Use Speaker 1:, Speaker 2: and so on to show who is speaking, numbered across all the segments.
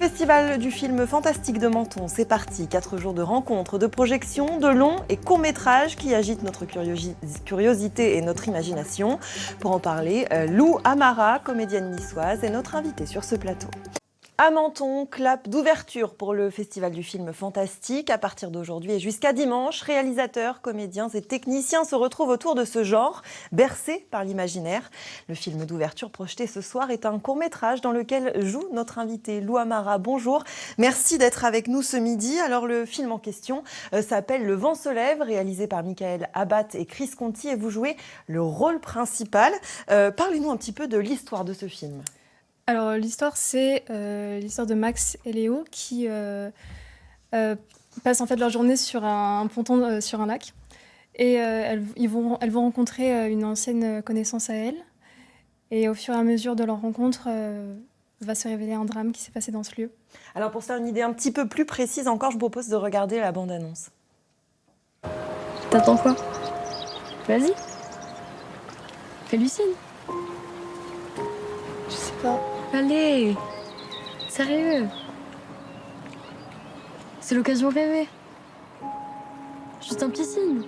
Speaker 1: Festival du film fantastique de Menton, c'est parti. 4 jours de rencontres, de projections, de longs et courts métrages qui agitent notre curiosité et notre imagination. Pour en parler, Lou Amara, comédienne niçoise, est notre invitée sur ce plateau. À Menton, clap d'ouverture pour le Festival du film fantastique. À partir d'aujourd'hui et jusqu'à dimanche, réalisateurs, comédiens et techniciens se retrouvent autour de ce genre, bercé par l'imaginaire. Le film d'ouverture projeté ce soir est un court-métrage dans lequel joue notre invitée Lou Amara. Bonjour, merci d'être avec nous ce midi. Alors le film en question s'appelle Le vent se lève, réalisé par Michael Abbat et Chris Conti, et vous jouez le rôle principal. Parlez-nous un petit peu de l'histoire de ce film.
Speaker 2: Alors l'histoire, c'est l'histoire de Max et Léo qui passent en fait leur journée sur un ponton sur un lac. Et elles vont rencontrer une ancienne connaissance à elles. Et au fur et à mesure de leur rencontre, va se révéler un drame qui s'est passé dans ce lieu.
Speaker 1: Alors pour se faire une idée un petit peu plus précise encore, je vous propose de regarder la bande-annonce.
Speaker 3: T'attends quoi? Vas-y. Fais-lui signe. Je sais pas. Allez. Sérieux. C'est l'occasion rêvée. Juste un petit signe.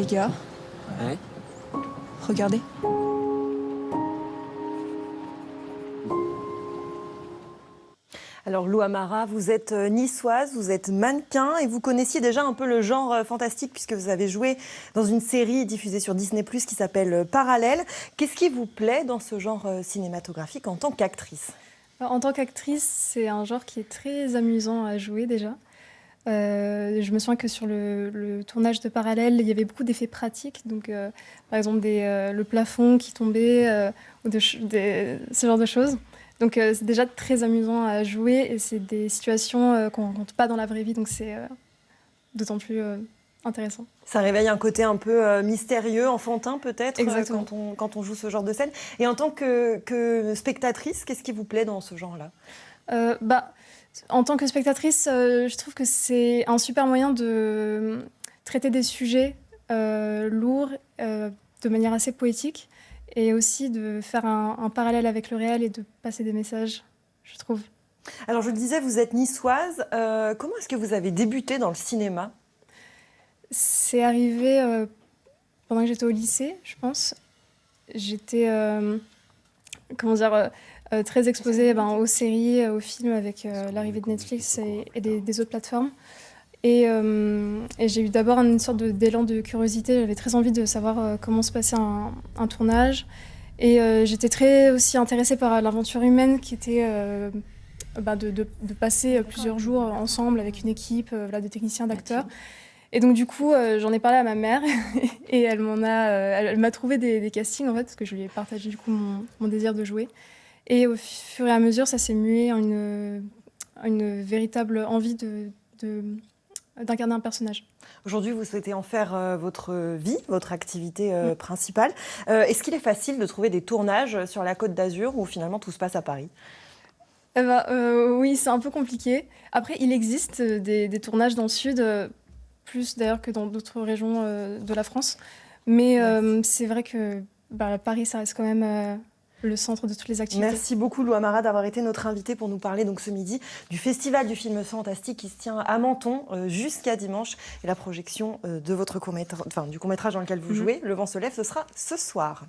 Speaker 4: Les gars,
Speaker 5: Ouais.
Speaker 4: regardez.
Speaker 1: Alors Lou Amara, vous êtes niçoise, vous êtes mannequin et vous connaissiez déjà un peu le genre fantastique puisque vous avez joué dans une série diffusée sur Disney+ qui s'appelle Parallèle. Qu'est-ce qui vous plaît dans ce genre cinématographique en tant qu'actrice ?
Speaker 2: En tant qu'actrice, c'est un genre qui est très amusant à jouer déjà. Je me souviens que sur le tournage de Parallèle, il y avait beaucoup d'effets pratiques. Donc, par exemple, le plafond qui tombait, ou ce genre de choses. Donc, c'est déjà très amusant à jouer et c'est des situations qu'on ne rencontre pas dans la vraie vie. Donc, c'est d'autant plus intéressant.
Speaker 1: Ça réveille un côté un peu mystérieux, enfantin peut-être,
Speaker 2: Exactement.
Speaker 1: quand on joue ce genre de scène. Et en tant que spectatrice, qu'est-ce qui vous plaît dans ce genre-là ?
Speaker 2: En tant que spectatrice, je trouve que c'est un super moyen de traiter des sujets lourds de manière assez poétique et aussi de faire un parallèle avec le réel et de passer des messages, je trouve.
Speaker 1: Alors je le disais, vous êtes niçoise. Comment est-ce que vous avez débuté dans le cinéma ?
Speaker 2: C'est arrivé pendant que j'étais au lycée, je pense. J'étais très exposée aux séries, aux films avec l'arrivée de Netflix et des autres plateformes. Et j'ai eu d'abord une sorte d'élan de curiosité. J'avais très envie de savoir comment se passait un tournage. Et j'étais très aussi intéressée par l'aventure humaine qui était de passer plusieurs jours ensemble avec une équipe de techniciens, d'acteurs. Et donc du coup, j'en ai parlé à ma mère et elle m'a trouvé des castings en fait, parce que je lui ai partagé du coup mon désir de jouer. Et au fur et à mesure, ça s'est mué en une véritable envie d'incarner un personnage.
Speaker 1: Aujourd'hui, vous souhaitez en faire votre vie, votre activité principale. Est-ce qu'il est facile de trouver des tournages sur la Côte d'Azur ou finalement tout se passe à Paris ?
Speaker 2: Oui, c'est un peu compliqué. Après, il existe des tournages dans le sud, plus d'ailleurs que dans d'autres régions de la France. Mais c'est vrai que Paris, ça reste quand même le centre de toutes les activités.
Speaker 1: Merci beaucoup Lou Amara d'avoir été notre invitée pour nous parler donc ce midi du Festival du film fantastique qui se tient à Menton jusqu'à dimanche. Et la projection de votre du court-métrage dans lequel vous jouez, Le vent se lève, ce sera ce soir.